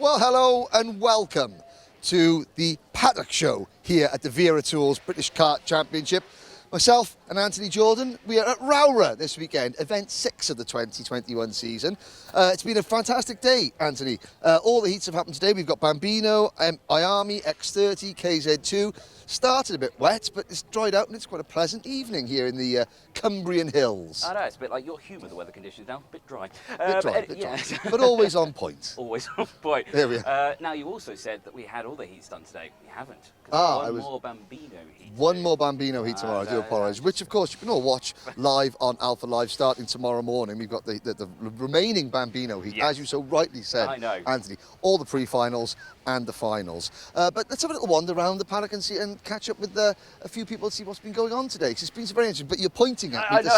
Well, hello and welcome to the Paddock Show here at the Wera Tools British Kart Championship. Myself and Anthony Jordan, we are at Rowrah this weekend, event 6 of the 2021 season. It's been a fantastic day, Anthony. All the heats have happened today. We've got Bambino, Iami, X30, KZ2. Started a bit wet, but it's dried out and it's quite a pleasant evening here in the Cumbrian Hills. I know, it's a bit like your humour, the weather conditions now, a bit dry. Bit dry, but always on point. Always on point. There we are. Now, you also said that we had all the heats done today. We haven't. More Bambino heat. One more Bambino heat tomorrow, I do apologise, which of course you can all watch live on Alpha Live starting tomorrow morning. We've got the remaining Bambino heat, yes, as you so rightly said, I know, Anthony, all the pre-finals and the finals. But let's have a little wander around the paddock and see and catch up with a few people and see what's been going on today, because it's been so very interesting. But you're pointing at me.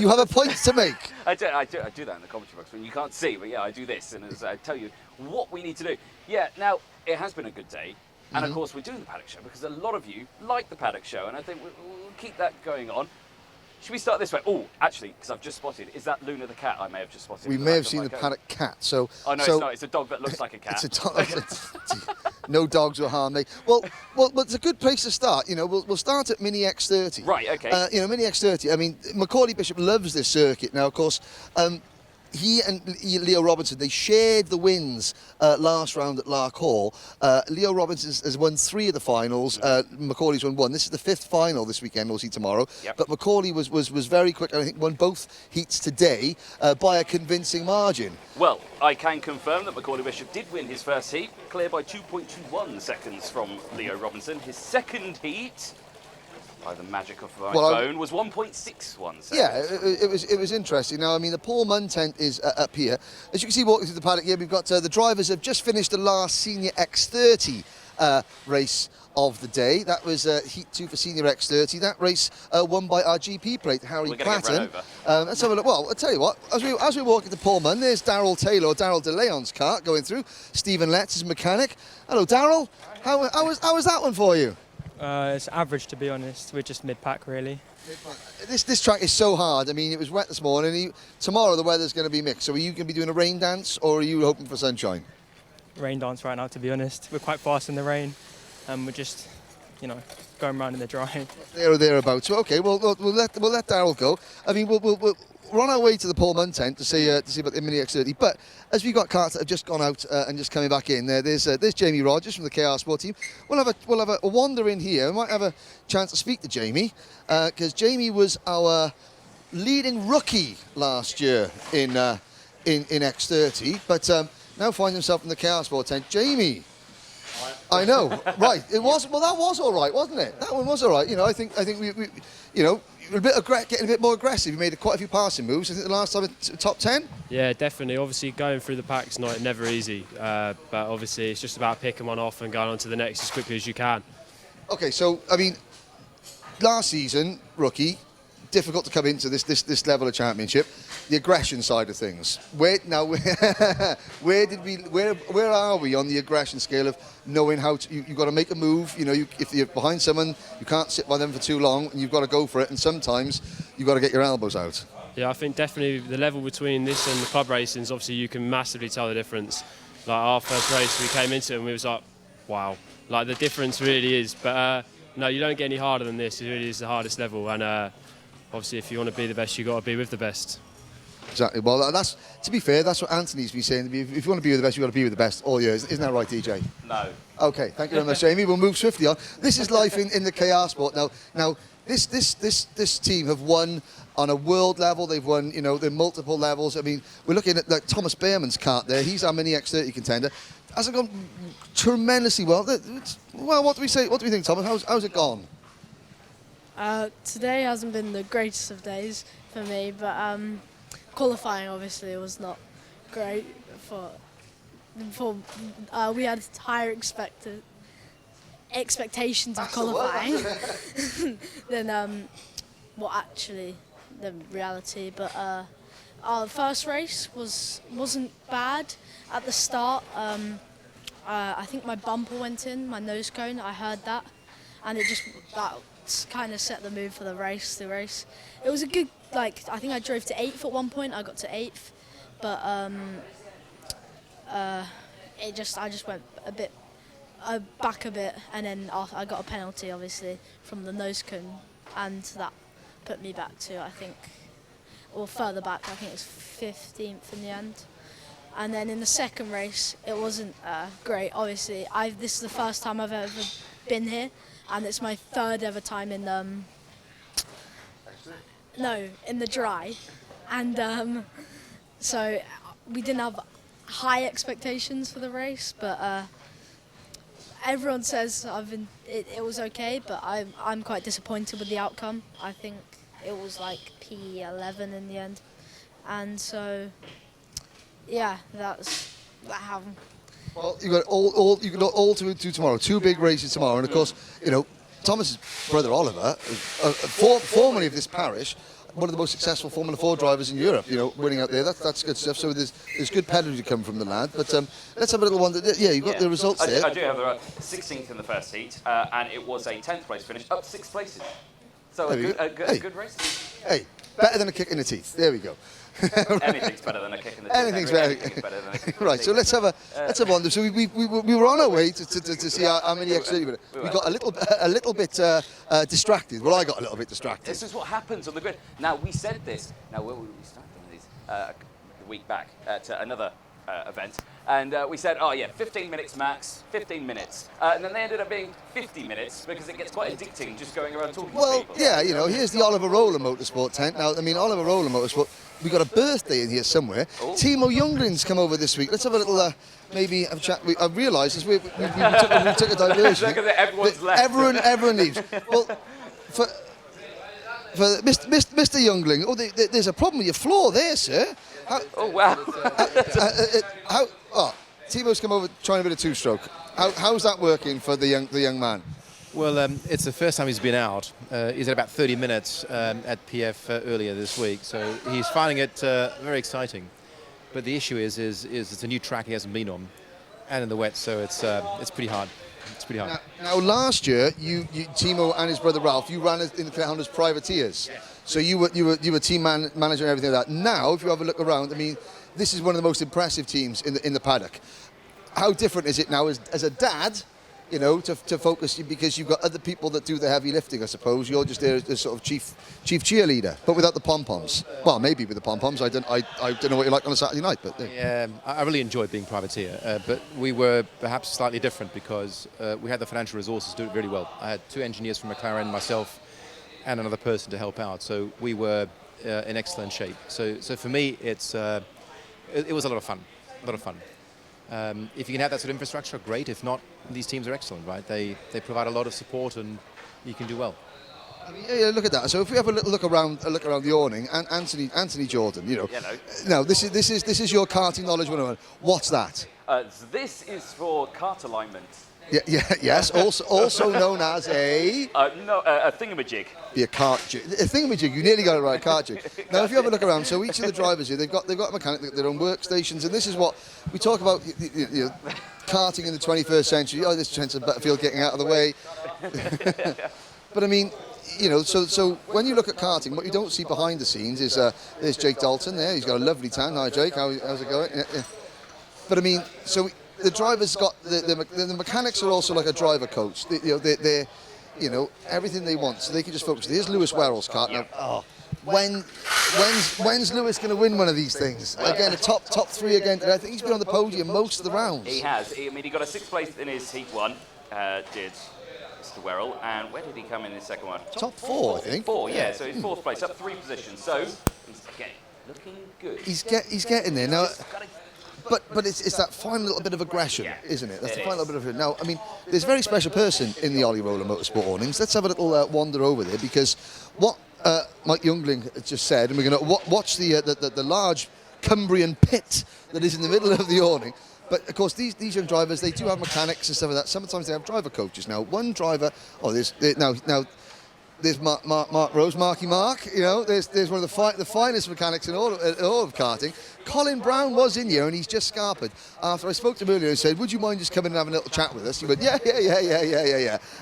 You have a point to make. I do that in the commentary box when you can't see, but yeah, I do this, and as I tell you what we need to do. Yeah, now, it has been a good day. And of course, we're doing the Paddock Show because a lot of you like the Paddock Show, and I think we'll keep that going on. Should we start this way? Oh, actually, because I've just spotted, is that Luna the cat I may have just spotted? We may have seen the Paddock cat. So, oh, no, it's not. It's a dog that looks like a cat. It's a dog. No dogs will harm me. Well, it's a good place to start. You know, we'll start at Mini X30. Right, okay. Mini X30. I mean, Macaulay Bishop loves this circuit. Now, of course, he and Leo Robinson, they shared the wins last round at Lark Hall. Leo Robinson has won 3 of the finals. Macaulay's won 1. This is the 5th final this weekend, we'll see tomorrow. Yep. But Macaulay was very quick. I think won both heats today by a convincing margin. Well, I can confirm that Macaulay Bishop did win his first heat, clear by 2.21 seconds from Leo Robinson. His second heat, by the magic of my phone, was 1.61 seconds. Yeah, it was interesting. Now, I mean, the Paul Munn tent is up here. As you can see, walking through the paddock here, we've got the drivers have just finished the last Senior X30 race of the day. That was Heat 2 for Senior X30. That race won by our GP plate, Harry Platten. Let's have a look. Well, I'll tell you what, as we walk into Paul Munn, there's Daryl Taylor, Daryl DeLeon's kart going through. Stephen Letts is mechanic. Hello, Daryl. How was that one for you? It's average, to be honest. We're just mid-pack, really. This track is so hard. I mean, it was wet this morning. Tomorrow the weather's going to be mixed. So are you going to be doing a rain dance, or are you hoping for sunshine? Rain dance right now, to be honest. We're quite fast in the rain, and we're just, going around in the dry. There or thereabouts. So okay, we'll let Daryl go. I mean, we're on our way to the Paul Munn tent to see about the Mini X30. But as we've got karts that have just gone out and just coming back in, there's Jamie Rogers from the KR Sport team. We'll have a wander in here. We might have a chance to speak to Jamie because Jamie was our leading rookie last year in X30, but now finds himself in the KR Sport tent. Jamie. I know, right? It was well. That was all right, wasn't it? That one was all right. I think we we're getting a bit more aggressive. You made quite a few passing moves. I think the last time top 10. Yeah, definitely. Obviously, going through the pack's never easy, but obviously it's just about picking one off and going on to the next as quickly as you can. Okay, so I mean, last season rookie, difficult to come into this level of championship. The aggression side of things. Where are we on the aggression scale of knowing how to? You've got to make a move. If you're behind someone, you can't sit by them for too long, and you've got to go for it. And sometimes you've got to get your elbows out. Yeah, I think definitely the level between this and the club racing, obviously you can massively tell the difference. Like our first race, we came into it and we was like, wow, like the difference really is. But no, you don't get any harder than this. It really is the hardest level, and obviously if you want to be the best, you got to be with the best. Exactly. Well, to be fair, that's what Anthony's been saying. If you want to be with the best, you've got to be with the best all year. Isn't that right, DJ? No. Okay, thank you very much, Jamie. We'll move swiftly on. This is life in the KR Sport. Now, this team have won on a world level. They've won, they're multiple levels. I mean, we're looking at Thomas Behrman's kart there. He's our Mini X30 contender. Has it gone tremendously well? Well, what do we say? What do we think, Thomas? How's it gone? Today hasn't been the greatest of days for me, but qualifying obviously was not great. We had higher expectations of qualifying than the reality. But our first race wasn't bad at the start. I think my bumper went in, my nose cone. I heard that, and that kind of set the mood for the race. It was a good, I think I drove to 8th at one point. I got to 8th, but I just went a bit back a bit, and then I got a penalty, obviously, from the nose cone, and that put me back to, I think, or further back. I think it was 15th in the end. And then in the second race, it wasn't great. Obviously, this is the first time I've ever been here, and it's my third ever time in in the dry, and so we didn't have high expectations for the race, but everyone says it was okay, but I'm quite disappointed with the outcome. I think it was like P11 in the end, and so yeah, that happened. Well, you got all to do tomorrow. 2 big races tomorrow, and of course, Thomas's brother Oliver, formerly of this parish, one of the most successful Formula 4 drivers in Europe. Winning out there. That's good stuff. So there's good pedigree to come from the lad. But let's have a little one. You've got the results there. I do have the 16th in the first heat, and it was a 10th place finish, up 6 places. So a good race. Hey, better than a kick in the teeth. There we go. Anything's better than a kick in the teeth. Anything's better than a kick in the right. So let's have one. So we were on our way to see how many X30, but we got a little bit distracted. Well, I got a little bit distracted. This is what happens on the grid. Now we said this. Now where would we start on these? A week back at another event, and we said, 15 minutes max, 15 minutes, and then they ended up being 50 minutes because it gets quite addicting just going around talking to people. Yeah, here's the Oliver Rowrah Motorsport tent. Now, Oliver Rowrah Motorsport, we got a birthday in here somewhere. Oh. Timo Youngling's come over this week. Let's have a little, maybe have a chat. I realised as we took a diversion. Look at that, everyone's left. Everyone leaves. Well, for Mr. Youngling, there's a problem with your floor there, sir. Wow. Timo's come over trying a bit of two-stroke. How's that working for the young man? Well, it's the first time he's been out. He's at about 30 minutes at PF earlier this week, so he's finding it very exciting. But the issue is it's a new track he hasn't been on, and in the wet, so it's pretty hard. It's pretty hard. Now last year, you Timo and his brother Ralph, you ran in the Clear as privateers. Yeah. So you were team manager and everything like that. Now, if you have a look around, this is one of the most impressive teams in the paddock. How different is it now as a dad, to focus, because you've got other people that do the heavy lifting, I suppose. You're just there as sort of chief cheerleader, but without the pom-poms. Well, maybe with the pom-poms. I don't know what you like on a Saturday night, but yeah, I really enjoyed being privateer, but we were perhaps slightly different because we had the financial resources to do it really well. I had 2 engineers from McLaren, myself, and another person to help out, so we were in excellent shape. So for me, it was a lot of fun. If you can have that sort of infrastructure, great. If not, these teams are excellent, right? They provide a lot of support, and you can do well. Yeah, look at that. So if we have a look around the awning, and Anthony Jordan, Now this is your karting knowledge 101. What's that? This is for kart alignment. Yes. Also known as a thingamajig. A kart jig. A thingamajig. You nearly got it right. Kart jig. Now, if you have a look around, so each of the drivers here, they've got a mechanic, their own workstations, and this is what we talk about. Karting in the 21st century. This chance of Butterfield getting out of the way. But so when you look at karting, what you don't see behind the scenes is there's Jake Dalton there. He's got a lovely tan. Hi, Jake. How's it going? Yeah. But the drivers got the mechanics are also like a driver coach. They're everything they want, so they can just focus. Here's Lewis Werrell's kart. Now, when's Lewis going to win one of these things? Again, a top 3 again. I think he's been on the podium most of the rounds. He has. He got a 6th place in his heat 1. Did Mr. Werrell, and where did he come in his second one? Top 4, I think. 4, yeah. So he's 4th place, up 3 positions. So he's looking good. He's getting there now. But it's that final little bit of aggression, isn't it? That's the final little bit of it. Now, there's a very special person in the Ollie Rowrah Motorsport awnings. Let's have a little wander over there, because what Mike Youngling just said, and we're going to watch the large Cumbrian pit that is in the middle of the awning. But of course, these young drivers, they do have mechanics and stuff like that. Sometimes they have driver coaches. Now, one driver, now there's Mark Rose, Marky Mark. You know, there's one of the finest mechanics in all of karting. Colin Brown was in here, and he's just scarpered. After I spoke to him earlier and said, "Would you mind just coming and having a little chat with us?" He went, "Yeah."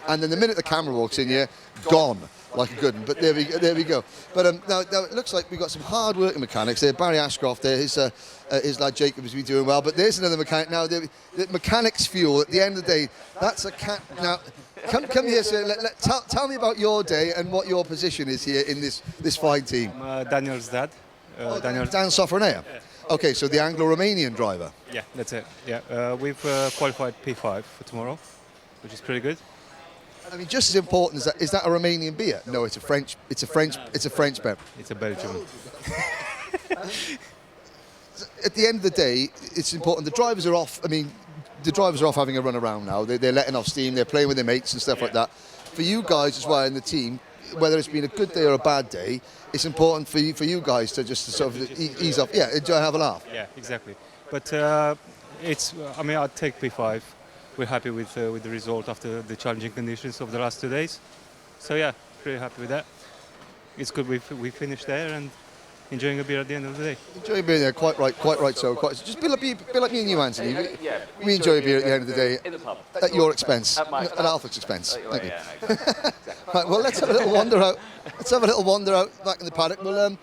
And then the minute the camera walks in here, gone like a good one. But there we go. But now it looks like we've got some hard-working mechanics there. Barry Ashcroft there, his lad Jacob has been doing well. But there's another mechanic now. The mechanics fuel. At the end of the day, that's a cat now. Come here, sir. Tell me about your day and what your position is here in this fine team. Daniel's dad. Daniel. Dan Sofronea. Yeah. Okay, so the Anglo-Romanian driver. Yeah, that's it. Yeah, we've qualified P5 for tomorrow, which is pretty good. I mean, just as important as that, is that a Romanian beer? No, it's a French beer. It's a Belgian. At the end of the day, it's important. The drivers are off. I mean, the drivers are off having a run around now. They're letting off steam. They're playing with their mates and stuff like that. For you guys as well in the team, whether it's been a good day or a bad day, it's important for you guys to just sort of ease off. Yeah, enjoy, have a laugh. Yeah, exactly. But it's. I mean, I'd take P5. We're happy with the result after the challenging conditions of the last 2 days. So yeah, pretty happy with that. It's good we finished there and enjoying a beer at the end of the day. Enjoy being there, quite right. So just be like me and you, Anthony. We enjoy a beer at the end of the day in the pub. At your expense, at Alfred's expense. Thank you. Right, well, let's have a little wander out. Let's have a little wander out back in the paddock. Well,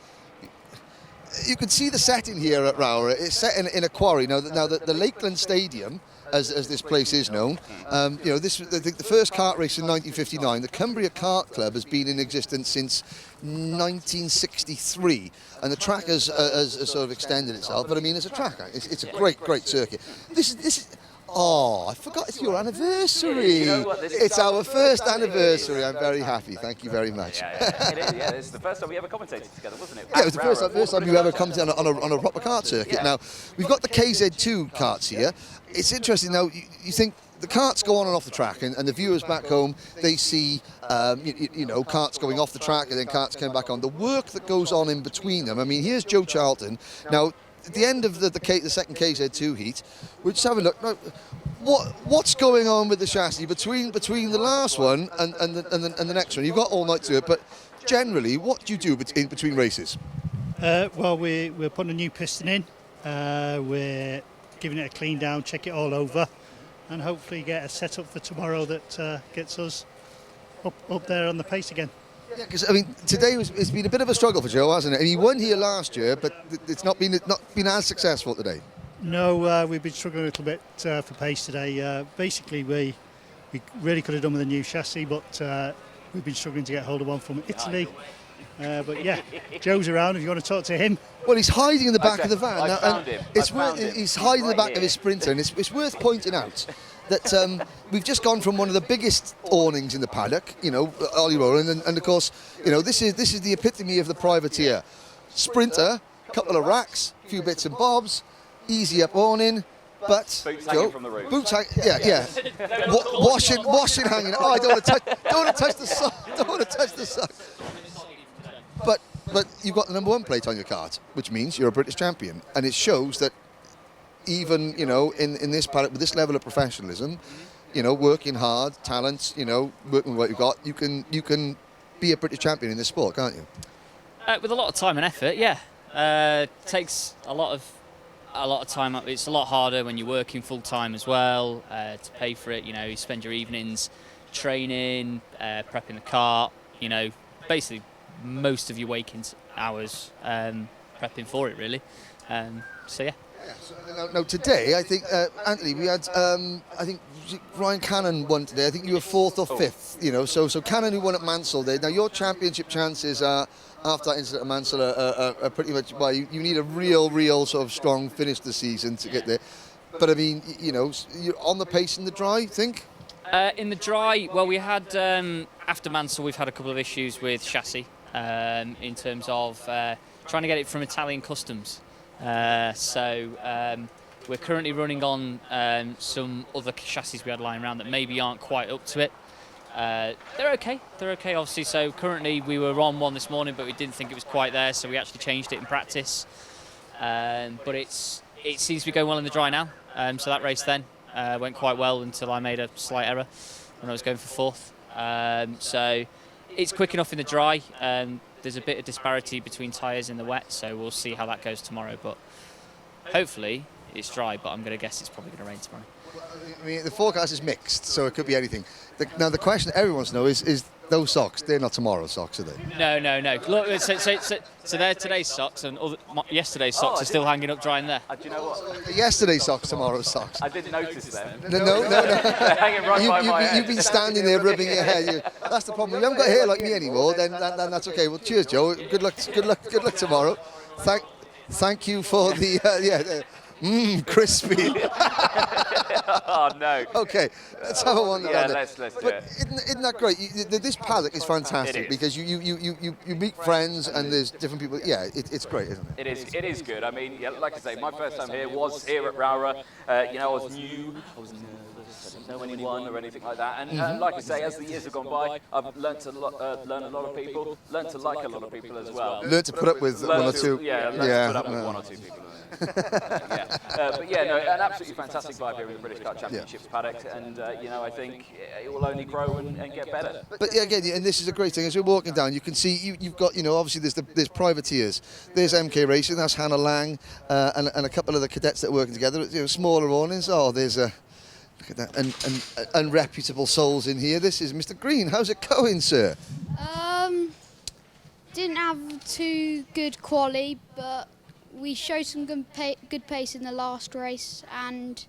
you can see the setting here at Rowrah. It's set in a quarry. Now the Lakeland Stadium, as this place is known, you know, the first kart race in 1959. The Cumbria Kart Club has been in existence since 1963, and the track has sort of extended itself. But I mean, it's a track. It's a great circuit. This is. Oh, I forgot it's your anniversary. You know what, it's our first anniversary. I'm very happy. Thank you very much. Yeah, it is. Yeah, this is the first time we ever commentated together, wasn't it? Yeah, it was the first time you ever come on a proper kart circuit. Yeah. Now, we've got the KZ2 karts here. It's interesting now, you think the karts go on and off the track, and the viewers back home, they see, you know, karts going off the track and then karts coming back on. The work that goes on in between them. I mean, here's Joe Charlton. Now, at the end of the second KZ2 heat, we're just having a look. Now, what's going on with the chassis between the last one and the next one? You've got all night to do it, but generally, what do you do in between races? Well, we're putting a new piston in. We're giving it a clean down, check it all over, and hopefully get a setup for tomorrow that gets us up there on the pace again. Yeah, because I mean, today it's been a bit of a struggle for Joe, hasn't it? I mean, he won here last year, but it's not been as successful today. No, we've been struggling a little bit for pace today. Basically, we really could have done with a new chassis, but we've been struggling to get hold of one from Italy. But yeah, Joe's around if you want to talk to him. Well, he's hiding in the back of the van. I found him. He's hiding in the back of his Sprinter, and it's worth pointing out that we've just gone from one of the biggest awnings in the paddock, you know, Ollie Rowland, and of course, you know, this is the epitome of the privateer. Sprinter, couple of racks, a few bits and bobs, easy up awning, but boots hanging from the roof. Boots yeah. Washing hanging. Oh, I don't want to touch the sock. Don't want to touch the sock. But you've got the number 1 plate on your kart, which means you're a British champion, and it shows that even, you know, in this paddock with this level of professionalism, you know, working hard, talent, you know, working with what you've got, you can be a British champion in this sport, can't you? With a lot of time and effort, yeah. Takes a lot of time. It's a lot harder when you're working full time as well to pay for it. You know, you spend your evenings training, prepping the kart. You know, basically most of your waking hours prepping for it, really. So yeah. Now today, I think Anthony, we had I think Ryan Cannon won today. I think you were 4th or 5th. You know, so Cannon who won at Mansell there. Now your championship chances after that incident at Mansell are pretty much, well, you need a real sort of strong finish this season to get there. But I mean, you know, you're on the pace in the dry, think? In the dry, well, we had after Mansell, we've had a couple of issues with chassis in terms of trying to get it from Italian customs. So we're currently running on some other chassis we had lying around that maybe aren't quite up to it. They're okay, obviously. So currently we were on one this morning, but we didn't think it was quite there, so we actually changed it in practice. But it seems to be going well in the dry now. So that race then went quite well until I made a slight error when I was going for 4th. So it's quick enough in the dry. There's a bit of disparity between tyres in the wet, so we'll see how that goes tomorrow. But hopefully it's dry, but I'm going to guess it's probably going to rain tomorrow. I mean, the forecast is mixed, so it could be anything. Now, the question everyone wants to know is those socks, they're not tomorrow's socks, are they? No. Look, so they're today's socks, and yesterday's socks are still hanging up drying there. Do you know what? Yesterday's socks, tomorrow's socks. I didn't notice them. No. They're hanging right by my head. You've been standing there rubbing your head. That's the problem. You haven't got hair like me anymore, then that's okay. Well, cheers, Joe. Good luck tomorrow. Thank you for the crispy. Oh no. Okay, let's have a wander around there. Let's do But it. isn't that great? This paddock is fantastic It is. because you meet friends and there's different people. Yeah, it's great, isn't it? It is good. I mean, yeah, like I say, my first time here was here at Rowrah. I was new. I was nervous. I didn't know anyone or anything like that. And like I say, as the years have gone by, I've learnt a lot of people, learnt to like a lot of people as well. Learn to put up with one or two. Yeah, learn to put up with one or two people. But yeah, no, an absolutely fantastic vibe here in the British Kart Championships paddock, and I think it will only grow and get better. But yeah, again, and this is a great thing. As we're walking down, you can see you've got, obviously there's privateers. There's MK Racing. That's Hannah Lang and a couple of the cadets that are working together. Smaller awnings. Oh, there's look at that, and unreputable souls in here. This is Mr. Green. How's it going, sir? Didn't have too good quali, but we showed some good pace in the last race, and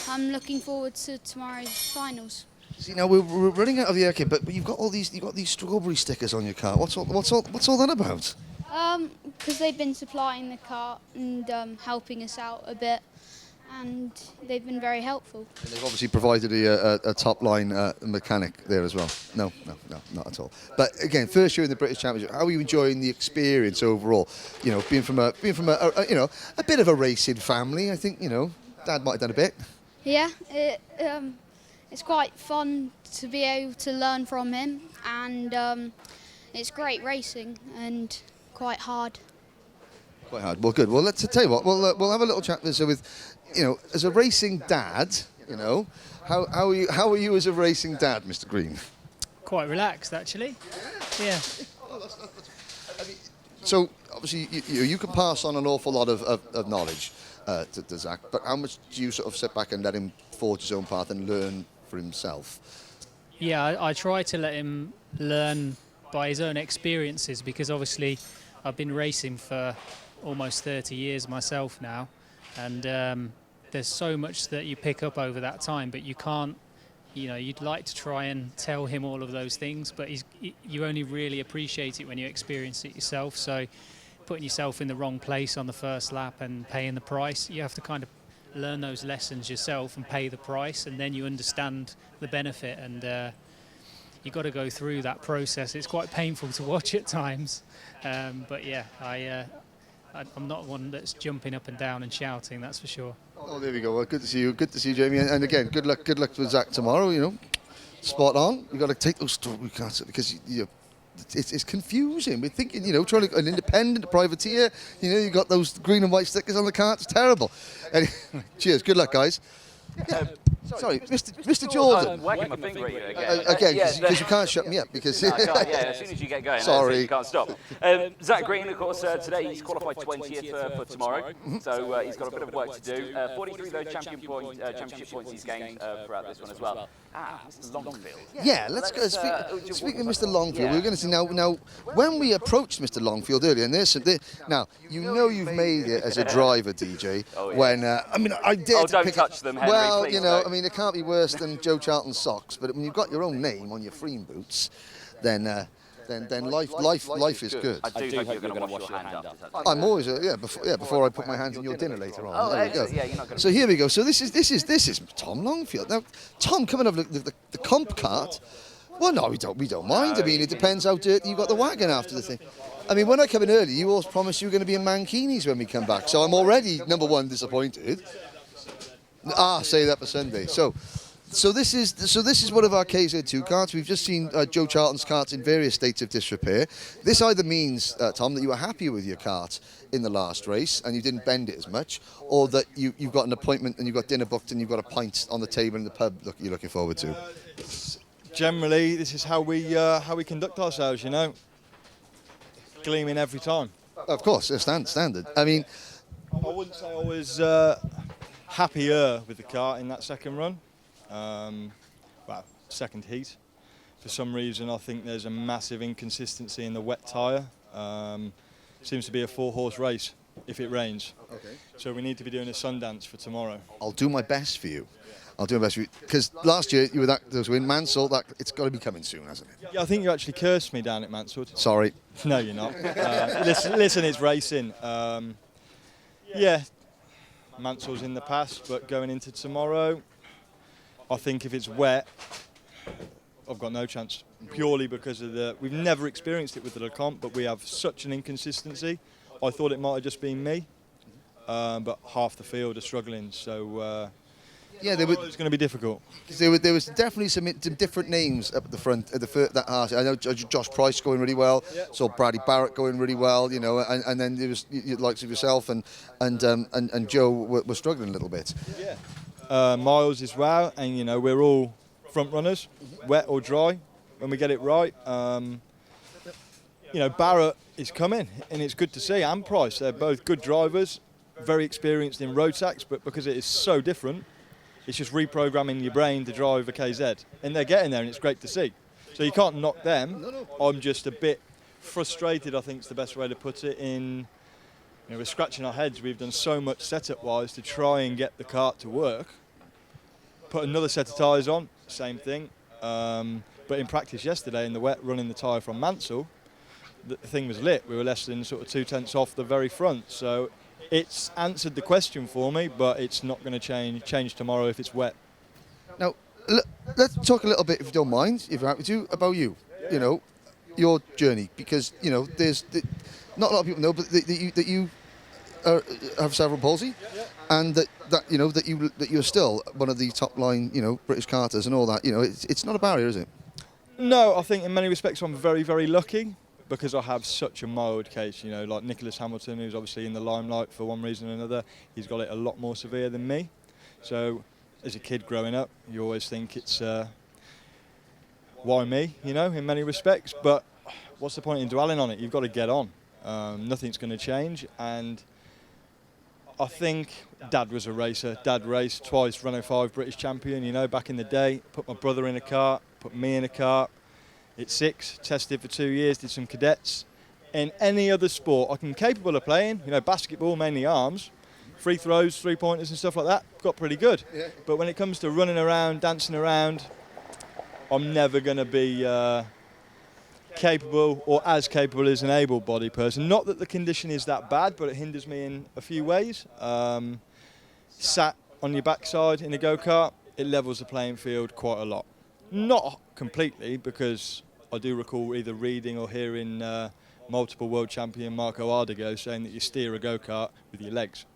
I'm looking forward to tomorrow's finals. See, now we're running out of the air kit, but you've got these strawberry stickers on your car. What's all that about? Because they've been supplying the cart and helping us out a bit, and they've been very helpful. And they've obviously provided a top line mechanic there as well. No, not at all. But again, first year in the British Championship, how are you enjoying the experience overall? Being from a bit of a racing family. I think Dad might have done a bit. Yeah, it's quite fun to be able to learn from him, and it's great racing and quite hard. Quite hard. Well, good. Well, let's tell you what. We'll have a little chat with as a racing dad. How are you as a racing dad, Mr. Green? Quite relaxed, actually. Yeah. So obviously you can pass on an awful lot of knowledge to Zach, but how much do you sort of sit back and let him forge his own path and learn for himself? Yeah, I try to let him learn by his own experiences, because obviously I've been racing for almost 30 years myself now, and there's so much that you pick up over that time, but you can't, you'd like to try and tell him all of those things, but you only really appreciate it when you experience it yourself. So putting yourself in the wrong place on the first lap and paying the price, you have to kind of learn those lessons yourself and pay the price, and then you understand the benefit, and you've got to go through that process. It's quite painful to watch at times, but yeah, I'm not one that's jumping up and down and shouting, that's for sure. Oh, there we go. Well, good to see you. Good to see you, Jamie. And again, good luck with Zach tomorrow. Spot on. You've got to take those strawberry cards because it's confusing. We're thinking, trying to an independent privateer. You got those green and white stickers on the car. It's terrible. Anyway, cheers. Good luck, guys. Sorry, Mr. Jordan. I'm wagging my finger at you again. Again, because you can't shut me up. Because No, I can't, as soon as you get going, Sorry. you can't stop. Zach Green, of course, today he's qualified 20th for tomorrow, so he's got a bit of work to do. 43 those championship points he's gained throughout this one as well. Mr. Longfield. Yeah, let's go. Speaking of Mr. Longfield, we're going to see now. When we approached Mr. Longfield earlier, and now you've made it as a driver, DJ. Oh, yeah. When I did. Oh, don't touch them, Henry. Well, please don't. It can't be worse than Joe Charlton's socks. But when you've got your own name on your Freem boots, then life is good. I do hope you're going to wash your hand up. I'm always before I put my hands in your dinner later on. Oh, there we go. yeah, you're not going to. So here we go. So this is Tom Longfield. Now, Tom, coming over the comp cart. Well, no, we don't mind. I mean, it depends how dirty you got the wagon after the thing. I mean, when I come in early, you always promised you were going to be in mankinis when we come back. So I'm already number one disappointed. Say that for Sunday. So this is one of our KZ2 carts. We've just seen Joe Charlton's carts in various states of disrepair. This either means, Tom, that you were happy with your cart in the last race and you didn't bend it as much, or that you've got an appointment and you've got dinner booked and you've got a pint on the table in the pub you're looking forward to. generally, this is how we conduct ourselves, you know. Gleaming every time. Of course, standard. I mean, I wouldn't say I was happier with the kart in that second run. Well, second heat. For some reason, I think there's a massive inconsistency in the wet tyre. Seems to be a 4-horse race if it rains. Okay. So we need to be doing a Sundance for tomorrow. I'll do my best for you. Because last year you were there was win Mansell. It's got to be coming soon, hasn't it? Yeah, I think you actually cursed me down at Mansell. Sorry. No, you're not. Listen, it's racing. Yeah, Mansell's in the past, but going into tomorrow, I think if it's wet, I've got no chance. Purely because of we've never experienced it with the Lecomte, but we have such an inconsistency. I thought it might have just been me, but half the field are struggling. So yeah, it's going to be difficult. There was definitely some different names up at the front at that half. I know Josh Price going really well. Yeah. Saw Bradley Barrett going really well. You know, and then there was likes of yourself and Joe were struggling a little bit. Yeah. Miles as well, and you know we're all front runners, wet or dry. When we get it right, you know Barrett is coming, and it's good to see. And Price, they're both good drivers, very experienced in road tracks, but because it is so different, it's just reprogramming your brain to drive a KZ, and they're getting there, and it's great to see. So you can't knock them. No. I'm just a bit frustrated, I think is the best way to put it. You know, we're scratching our heads. We've done so much setup-wise to try and get the kart to work. Put another set of tyres on, same thing. But in practice yesterday, in the wet, running the tyre from Mansell, the thing was lit. We were less than sort of 2/10 off the very front. So it's answered the question for me, but it's not going to change tomorrow if it's wet. Now, let's talk a little bit, if you don't mind, if you're happy to, about you. You know, your journey, because you know there's not a lot of people know, but that you have cerebral palsy, and that you're still one of the top line, you know, British karters and all that. You know, it's not a barrier, is it? No, I think in many respects I'm very, very lucky because I have such a mild case. You know, like Nicholas Hamilton, who's obviously in the limelight for one reason or another, he's got it a lot more severe than me. So as a kid growing up, you always think it's why me, you know, in many respects. But what's the point in dwelling on it? You've got to get on. Nothing's going to change. And I think Dad was a racer. Dad raced twice, Renault 5 British champion, you know, back in the day. Put my brother in a kart, put me in a kart. At 6, tested for 2 years, did some cadets. In any other sport, I'm capable of playing, you know, basketball, mainly arms, free throws, 3-pointers and stuff like that, got pretty good. Yeah. But when it comes to running around, dancing around, I'm never going to be capable or as capable as an able-bodied person. Not that the condition is that bad, but it hinders me in a few ways. Sat on your backside in a go-kart, it levels the playing field quite a lot. Not completely, because I do recall either reading or hearing multiple world champion Marco Ardigo saying that you steer a go-kart with your legs.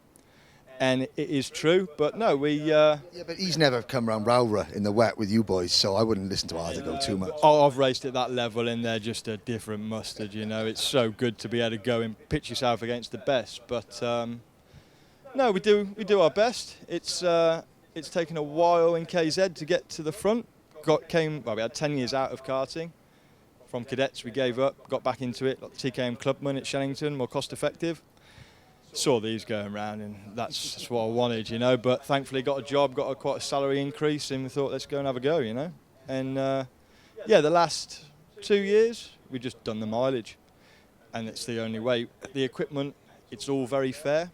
And it is true, but no, Yeah, but he's never come around Rowrah in the wet with you boys, so I wouldn't listen to Ardigo too much. Oh, I've raced at that level, and they're just a different mustard, you know. It's so good to be able to go and pitch yourself against the best, but no, we do our best. It's taken a while in KZ to get to the front. We had 10 years out of karting. From cadets, we gave up, got back into it, like the TKM Clubman at Shennington, more cost effective. Saw these going around, and that's what I wanted, you know. But thankfully, got a job, got quite a salary increase, and we thought, let's go and have a go, you know. And yeah, the last 2 years, we've just done the mileage, and it's the only way. The equipment, it's all very fair.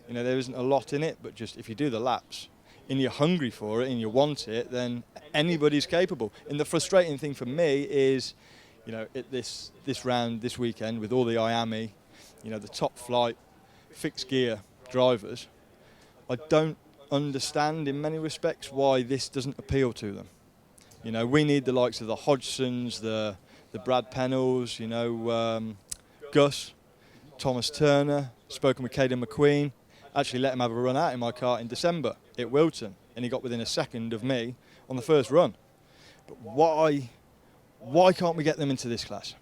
You know, there isn't a lot in it, but just if you do the laps, and you're hungry for it, and you want it, then anybody's capable. And the frustrating thing for me is, you know, at this round this weekend with all the IAMI, you know, the top flight fixed gear drivers, I don't understand in many respects why this doesn't appeal to them. You know, we need the likes of the Hodgsons, the Brad Pennells, you know, Gus, Thomas Turner, spoken with Caden McQueen, actually let him have a run out in my kart in December at Wilton, and he got within a second of me on the first run. But why can't we get them into this class?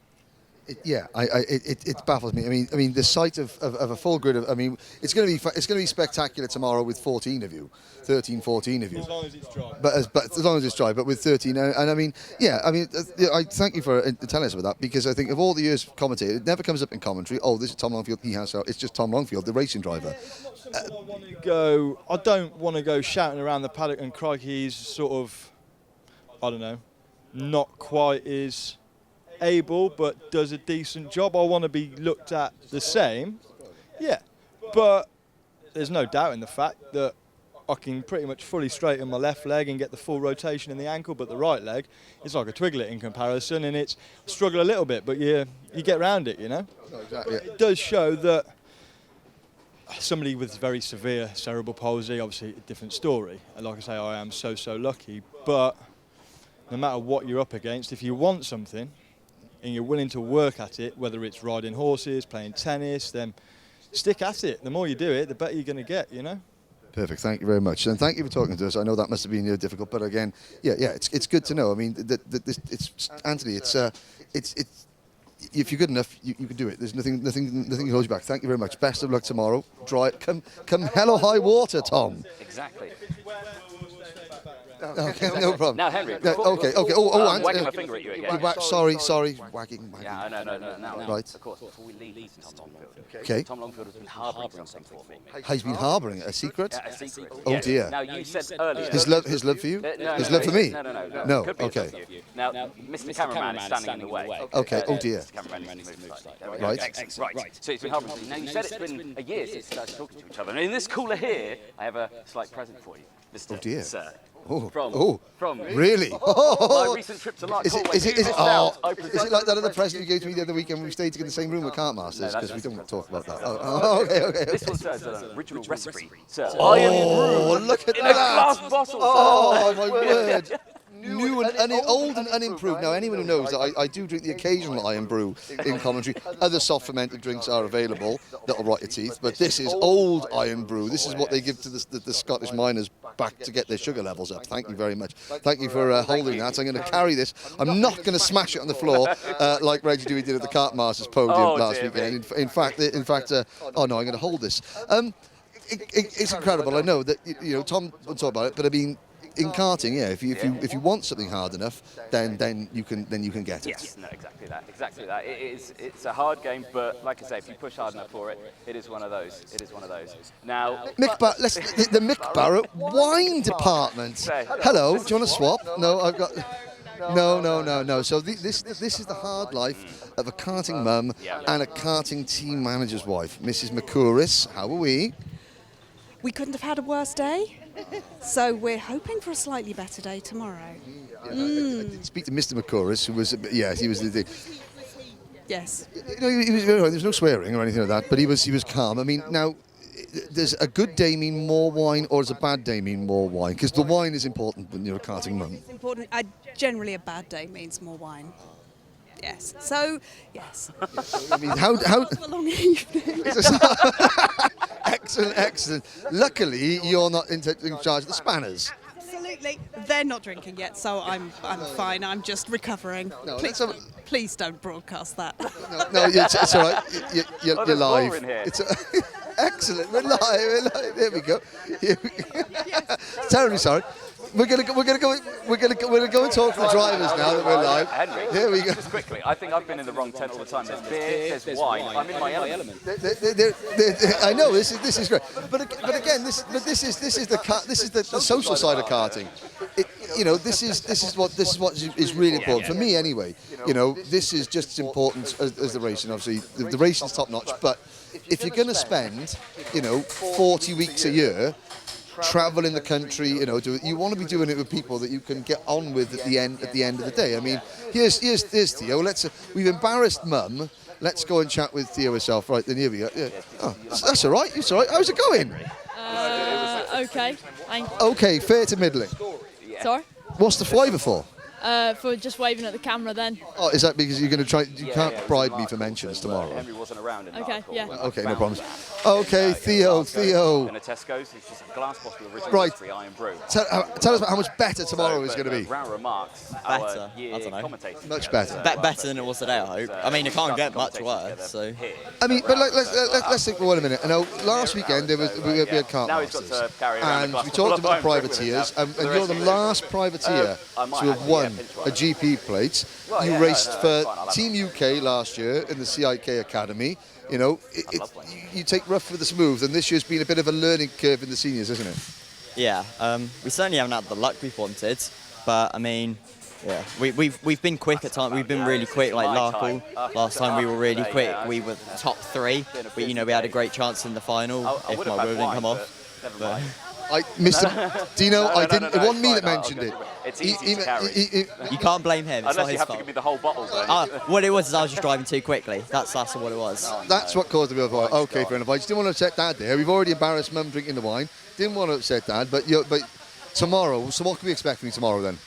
It baffles me. I mean, the sight of a full grid of. I mean, it's going to be spectacular tomorrow with 14 of you, 13, 14 of you. As long as it's dry. But as long as it's dry, but with 13, and I mean, I thank you for telling us about that, because I think of all the years commentated, it never comes up in commentary. Oh, this is Tom Longfield. It's just Tom Longfield, the racing driver. I don't want to go shouting around the paddock and crikey, he's sort of, I don't know, not quite as able, but does a decent job. I want to be looked at the same, yeah. But there's no doubt in the fact that I can pretty much fully straighten my left leg and get the full rotation in the ankle, but the right leg is like a twiglet in comparison, and it's struggle a little bit, but you get around it, you know. Exactly. It does show that somebody with very severe cerebral palsy, obviously a different story. And like I say, I am so lucky, but no matter what you're up against, if you want something and you're willing to work at it, whether it's riding horses, playing tennis, then stick at it. The more you do it, the better you're going to get, you know. Perfect. Thank you very much, and thank you for talking to us. I know that must have been difficult, but again, it's good to know. I mean, it's Anthony. It's if you're good enough, you can do it. There's nothing can hold you back. Thank you very much. Best of luck tomorrow. Come hell or high water, Tom. Exactly. Okay, no problem. Now, Henry. Okay. I'm wagging my finger at you again. Sorry. Wagging. Yeah, no. Right. Of course, before we leave Tom Longfield. Okay. Tom Longfield has been harbouring something for me. He's been harbouring a secret? Yeah, a secret. Oh, yes. dear. Now, you said earlier... His love for you? His love for me? No. No, okay. Now, Mr. Cameraman is standing in the way. Okay, oh dear. Mr. Cameraman needs to move slightly. Right. Right. So it's been harbouring. Now, you said it's been a year since you started talking to each other. And in this cooler here, I have a slight present for you, Mr. Oh, dear. Sir. From really? My recent trip to Lark Hall. Is it like that other present you gave to me the other weekend when we stayed in the same room with Kart Masters? Because we don't talk about that. Okay. This one says an original recipe. Oh, look at in that! A glass bottle. Oh, my word! New and old and unimproved. Now, anyone who knows that I do drink the occasional iron brew in commentary. Other soft fermented drinks are available that'll rot your teeth, but this is old iron brew. This is what they give to the Scottish miners back to get their sugar levels up. Thank you very much. Thank you for holding that. I'm going to carry this. I'm not going to smash it on the floor like Reggie Dewey did at the Kart Masters podium last weekend. In fact, oh no, I'm going to hold this. It's incredible. I know that Tom will talk about it, but I mean, in karting, if you want something hard enough, then you can get it. Yes, no, exactly that. It's a hard game, but like I say, if you push hard enough for it, it is one of those. Now, the Mick Barrett wine department. Hello, do you want to swap? No, I've got. No. So this is the hard life of a karting mum and a karting team manager's wife, Mrs. McCouris. How are we? We couldn't have had a worse day. So we're hoping for a slightly better day tomorrow. I did speak to Mr. McCouris, who was, he was the. Yes. He was. There was no swearing or anything like that, but he was calm. I mean, now, does a good day mean more wine, or does a bad day mean more wine? Because the wine is important when you're a karting mum. It's important. Generally, a bad day means more wine. Yes. So, yes. I mean, how a long evening. Excellent. Luckily, you're not in charge of the spanners. Absolutely. They're not drinking yet, so I'm fine. I'm just recovering. No, please don't broadcast that. No, it's all right. You're live. It's excellent. We're live. There we go. Terribly sorry. We're gonna go and talk to the drivers now that we're live. Henry, here we go. Just quickly, I think I've been in the wrong tent all the time. There's beer, there's wine. I'm in my element. I know this is great, but again, this is the social side of karting. This is what is really important for me anyway. This is just as important as the racing. Obviously, the racing's top notch, but if you're going to spend 40 weeks a year travel in the country, you want to be doing it with people that you can get on with at the end of the day. I mean, here's Theo. We've embarrassed Mum. Let's go and chat with Theo herself. Right then, here we go. Yeah. Oh, that's all right. It's all right. How's it going? Okay. Okay, fair to middling. Sorry? What's the flavour for? For just waving at the camera then. Oh, is that because you're going to try? You can't bribe me for mentions tomorrow. Henry wasn't around in Okay, yeah. Okay, no problems. Okay, Theo. In a Tesco's, it's just a glass bottle of original Right. Raspberry Iron Brew. Tell us about how much better tomorrow is going to be. Rowrah Marks, Better? our I year don't know. commentating Much together, better. Better than it was today, I hope. I mean, it can't get much worse. So. I mean, but let's think for 1 minute. I know last weekend we had Kart Now he's got Masters, to carry around a and glass we bottle talked of about Iron Brew with him privateers, now and for the you're rest the of the last privateer I might to have actually, won pinch a one. GP plate. Well, You yeah, raced no, for it's fine, I'll have Team UK last year in the CIK Academy. You know, you take rough with the smooth, and this year's been a bit of a learning curve in the seniors, isn't it? Yeah, we certainly haven't had the luck we've wanted, but I mean, yeah, we've been quick at times. We've been really quick. Like Larkle, last time we were really quick. We were top 3. We had a great chance in the final if my wheel didn't come off. Never mind. Mr. Dino, I didn't. It wasn't me that mentioned it. It's easy to carry. You can't blame him. It's Unless not you his have to fault. give me the whole bottle. What it was is I was just driving too quickly. That's what it was. That's what caused the real fight. Okay, fair enough. I just didn't want to upset Dad there. We've already embarrassed Mum drinking the wine. Didn't want to upset Dad, but tomorrow. So what can we expect from you tomorrow then?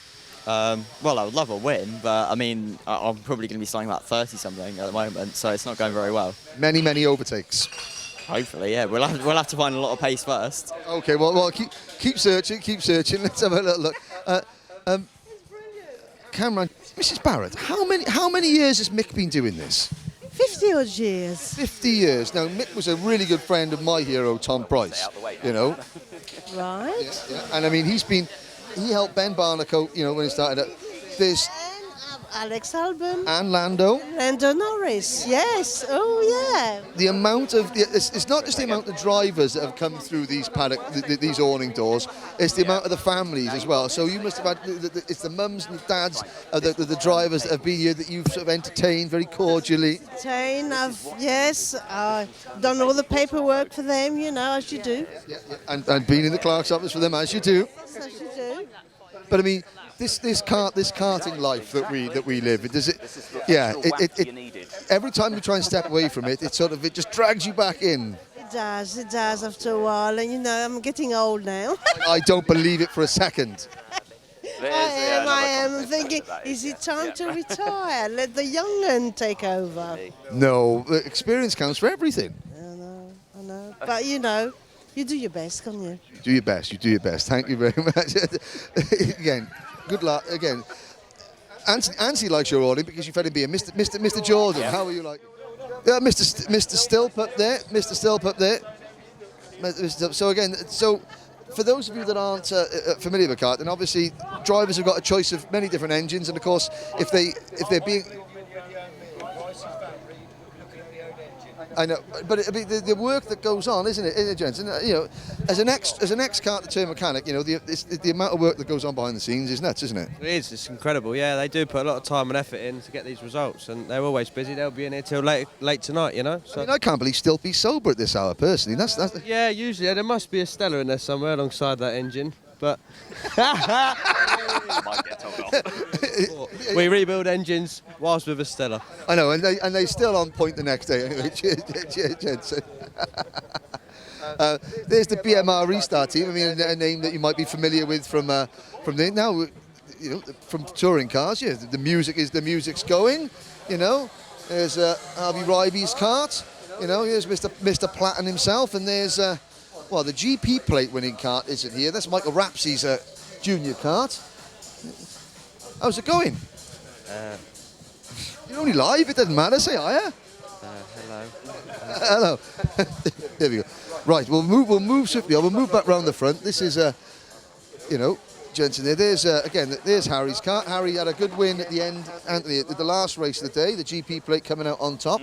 Well, I would love a win, but I mean, I'm probably going to be starting about 30-something at the moment, so it's not going very well. Many overtakes. Hopefully, yeah. We'll have to find a lot of pace first. Okay, well, keep searching. Let's have a little look. Cameron, Mrs. Barrett, how many years has Mick been doing this? 50 odd years. 50 years. Now, Mick was a really good friend of my hero, Tom Price. You know. Right. Yeah. And I mean, he helped Ben Barnacle, you know, when he started. There's Alex Albon. And Lando. Lando Norris, yes. Oh, yeah. The amount of, it's not just the amount of drivers that have come through these paddock, these awning doors, it's the amount of the families as well. So you must have had, it's the mums and the dads of the drivers that have been here that you've sort of entertained very cordially. Yes, I've done all the paperwork for them, you know, as you do. Yeah. And been in the clerk's office for them, as you do. Yes, as you do. But I mean, this karting life that we live, every time you try and step away from it, it just drags you back in. It does after a while, and you know, I'm getting old now. I don't believe it for a second. I am thinking, is it time to retire? Let the young un take over. No, experience counts for everything. I know. But you know, you do your best, can't you? You do your best. Thank you very much. Again, good luck. Again, Ansi likes your awning because you've had him be a Mr. Jordan. How are you like? Yeah, Mr. Stilp up there. Mr. Stilp up there. So again, for those of you that aren't familiar with kart, and obviously drivers have got a choice of many different engines, and of course, if they're being, I know, but I mean, the work that goes on, isn't it, gents? And you know, as an ex-kart deter mechanic, you know, the amount of work that goes on behind the scenes is nuts, isn't it? It is. It's incredible. Yeah, they do put a lot of time and effort in to get these results, and they're always busy. They'll be in here till late tonight, you know. So. I mean, I can't believe Stilpy's sober at this hour, personally. That's Yeah, usually there must be a Stella in there somewhere alongside that engine, but we rebuild engines whilst with a Stella. I know, and they still on point the next day anyway. Cheers, Jensen. There's the BMR restart team. I mean, a name that you might be familiar with from now, you know, from touring cars. Yeah, the music's going. You know, there's Harvey Ryby's kart. You know, here's Mr. Platten himself, and there's the GP plate winning kart isn't here. That's Michael Rapsey's junior kart. How's it going? You're only live. It doesn't matter. Say hiya. Hello. Hello. There we go. Right, we'll move swiftly on. We'll move back round the front. This is, you know, Jensen there. There's Harry's kart. Harry had a good win at the end, Anthony, at the last race of the day. The GP plate coming out on top.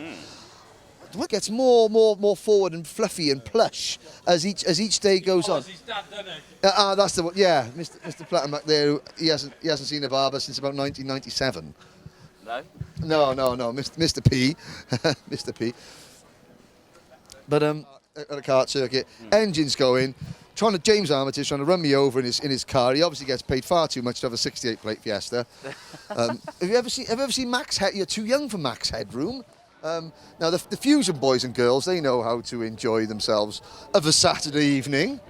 What gets more forward and fluffy and plush as each day goes on. His dad, doesn't he? That's the one. Yeah, Mr. Platten back there. He hasn't seen a barber since about 1997. No, Mr. P, Mr. P. But at a kart circuit, engines going. James Armitage trying to run me over in his car. He obviously gets paid far too much to have a 68 plate Fiesta. Have you ever seen Max Head? You're too young for Max Headroom. Now the Fusion boys and girls, they know how to enjoy themselves of a Saturday evening.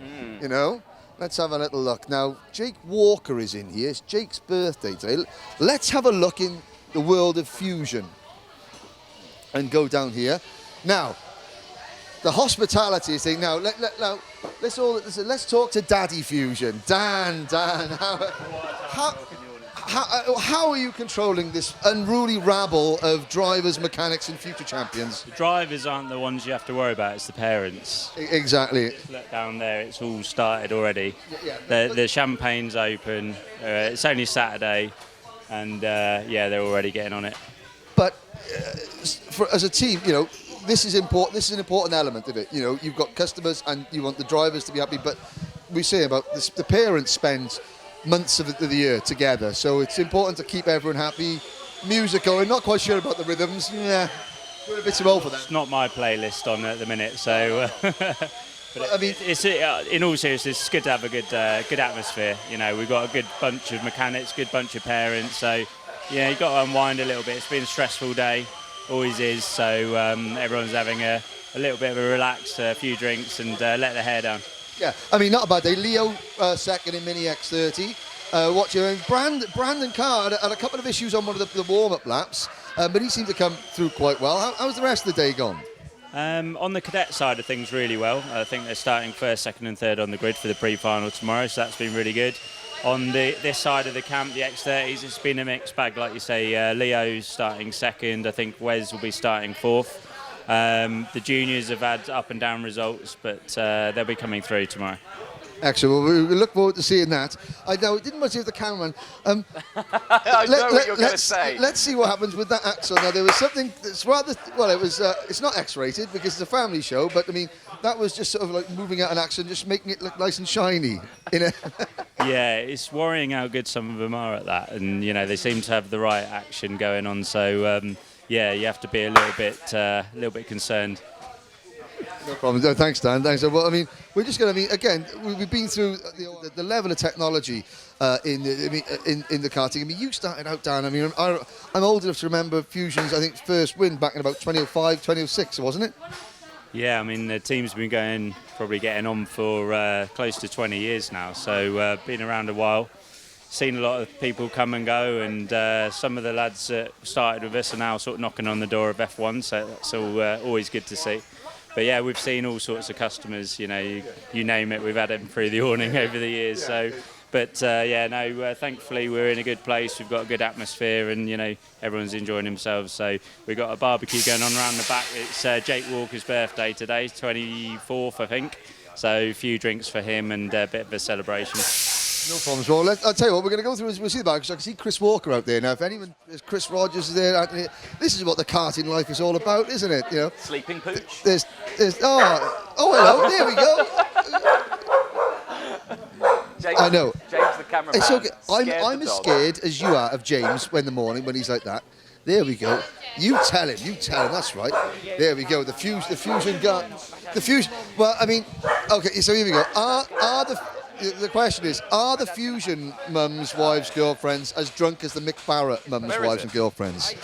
You know. Let's have a little look. Now Jake Walker is in here. It's Jake's birthday today. Let's have a look in the world of Fusion and go down here. Now, the hospitality thing. Now, let's talk to Daddy Fusion. Dan, how are you controlling this unruly rabble of drivers, mechanics, and future champions? The drivers aren't the ones you have to worry about, it's the parents. Exactly. Look down there, it's all started already. The champagne's open, it's only Saturday, and they're already getting on it. But as a team, this is important. This is an important element of it. You've got customers and you want the drivers to be happy, but we say about this, the parents spend months of the year together, so it's important to keep everyone happy. Music going, not quite sure about the rhythms. Yeah, we're a bit too old for that. It's not my playlist on at the minute, so. But I mean, it's in all seriousness, it's good to have a good atmosphere. We've got a good bunch of mechanics, good bunch of parents, so you've got to unwind a little bit. It's been a stressful day, always is. So everyone's having a little bit of a relax, a few drinks, and let their hair down. Yeah, I mean, not a bad day. Leo second in Mini X30. Brandon Carr had a couple of issues on one of the warm-up laps, but he seemed to come through quite well. How's the rest of the day gone? On the cadet side of things, really well. I think they're starting first, second and third on the grid for the pre-final tomorrow, so that's been really good. On this side of the camp, the X30s, it's been a mixed bag, like you say. Leo's starting second. I think Wes will be starting fourth. The juniors have had up and down results, but they'll be coming through tomorrow. Excellent. Well, we look forward to seeing that. I know it didn't much of the cameraman. I know what you're going to say. Let's see what happens with that axle. Now there was something that's rather it's not X-rated because it's a family show, but I mean that was just sort of like moving out an axle and just making it look nice and shiny. Yeah, it's worrying how good some of them are at that, and they seem to have the right action going on. So you have to be a little bit concerned. No problem. No, thanks, Dan. Thanks. Well, I mean, we're just going to again. We've been through the level of technology in the karting. I mean, you started out, Dan. I mean, I'm old enough to remember Fusion's, I think, first win back in about 2005, 2006, wasn't it? Yeah, I mean, the team's been getting on for close to 20 years now. So been around a while. Seen a lot of people come and go, and some of the lads that started with us are now sort of knocking on the door of F1. So that's always good to see. But yeah, we've seen all sorts of customers, you name it, we've had them through the awning over the years. So, but thankfully we're in a good place. We've got a good atmosphere, and everyone's enjoying themselves. So we've got a barbecue going on around the back. It's Jake Walker's birthday today, 24th, I think. So a few drinks for him and a bit of a celebration. No problems. Well, I'll tell you what, we're going to go through, we'll see the back, because I can see Chris Walker out there now. If anyone, Chris Rogers is there, Anthony, this is what the karting life is all about, isn't it? Sleeping pooch. Hello, there we go. James, I know. James the cameraman. It's okay. I'm as scared as you are of James in the morning when he's like that. There we go. You tell him, that's right. There we go, the fusion gun. The fusion, well, I mean, okay, so here we go. The question is, are the Fusion mums, wives, girlfriends as drunk as the Mick Barrett mums, wives and girlfriends?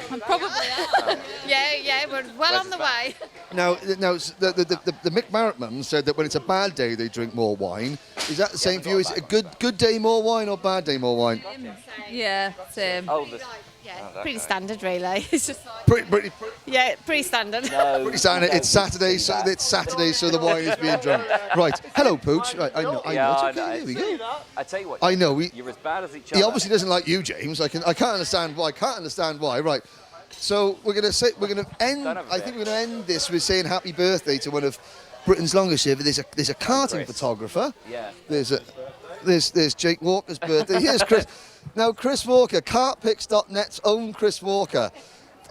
Probably that. Yeah, we're well on the way. Now, the Mick Barrett mums said that when it's a bad day, they drink more wine. Is that the same for you? Is it a good day more wine or bad day more wine? Yeah, same. Pretty standard, really. It's just pretty standard. No. Pretty standard. It's Saturday, so the wine is being drunk. Right. Hello, Pooch. Right, I know. It's okay. There we go. I tell you what. I know. You're as bad as each other. He obviously doesn't like you, James. I can't understand why. Right. So we're going to end. I think we're going to end this with saying happy birthday to one of Britain's longest here. There's a karting photographer. Yeah. There's Jake Walker's birthday. Here's Chris. Now, Chris Walker, kartpicks.net's own Chris Walker.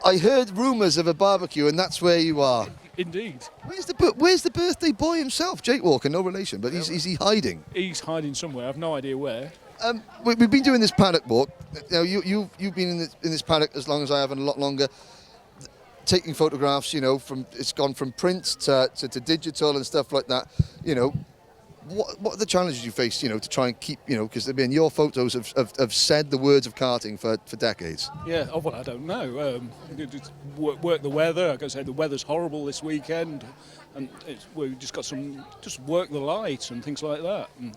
I heard rumours of a barbecue, and that's where you are. Indeed. Where's the birthday boy himself? Jake Walker, no relation, but is he hiding? He's hiding somewhere. I've no idea where. We've been doing this paddock walk. You've been in this paddock as long as I have, and a lot longer. Taking photographs, it's gone from print to digital and stuff like that. What are the challenges you face, to try and keep, because your photos have said the words of karting for decades. Yeah, I don't know. Work the weather. I can say the weather's horrible this weekend, and we've just got just work the lights and things like that. And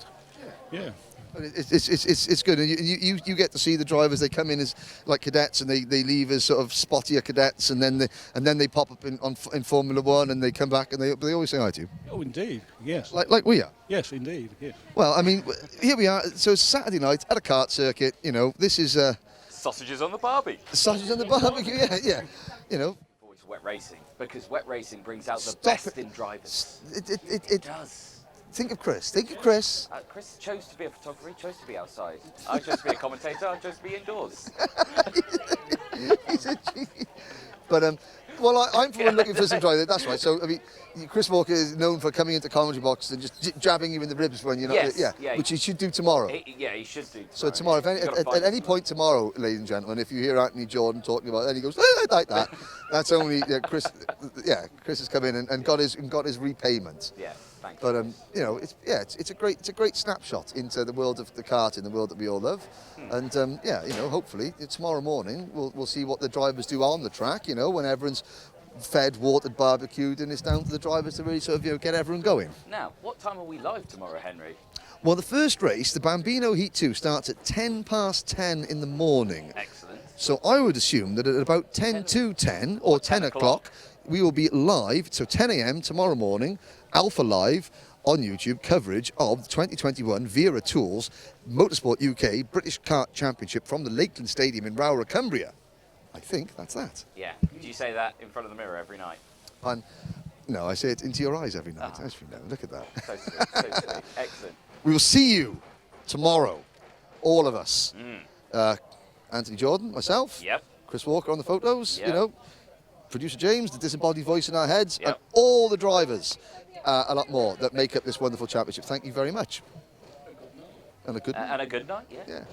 yeah. It's good. And you get to see the drivers. They come in as like cadets, and they leave as sort of spottier cadets, and then they pop up in Formula One, and they come back, and they always say hi to you. Oh, indeed, yes. Like we are. Yes, indeed, yes. Well, I mean, here we are. So it's Saturday night at a kart circuit. You know, this is Sausages on the barbie. sausages on the barbecue. Yeah. You know. Always wet racing, because wet racing brings out the best in drivers. It does. Think of Chris. Chris chose to be a photographer. He chose to be outside. I chose to be a commentator. I chose to be indoors. He's a genius. But well, I'm for one looking for some drivers. That's right. So I mean, Chris Walker is known for coming into commentary box and just jabbing you in the ribs when you're not. Yes, yeah. Which he should do tomorrow. He should do tomorrow. So tomorrow, at any point tomorrow, ladies and gentlemen, if you hear Anthony Jordan talking about it, and he goes like that, that's only Chris. Yeah, Chris has come in and got his repayment. Yeah, thank you. But you know, it's a great snapshot into the world of the kart, in the world that we all love. And yeah, you know, hopefully tomorrow morning we'll see what the drivers do on the track. You know, when everyone's fed, watered, barbecued, and it's down to the drivers to really sort of get everyone going. Now, what time are we live tomorrow, Henry? Well, the first race, the Bambino Heat 2, starts at 10:10 in the morning. Excellent. So I would assume that at about 10 to 10 or 10 o'clock, we will be live. So 10 a.m. tomorrow morning, Alpha Live on YouTube, coverage of the 2021 Wera Tools Motorsport UK British Kart Championship from the Lakeland Stadium in Rowrah, Cumbria. I think that's that. Yeah. Do you say that in front of the mirror every night? No, I say it into your eyes every night. As you know, look at that. So sweet, so sweet. Excellent. We will see you tomorrow, all of us. Anthony Jordan, myself, Chris Walker on the photos, you know, producer James, the disembodied voice in our heads, and all the drivers, a lot more, that make up this wonderful championship. Thank you very much. And a good night. And a good night, Yeah.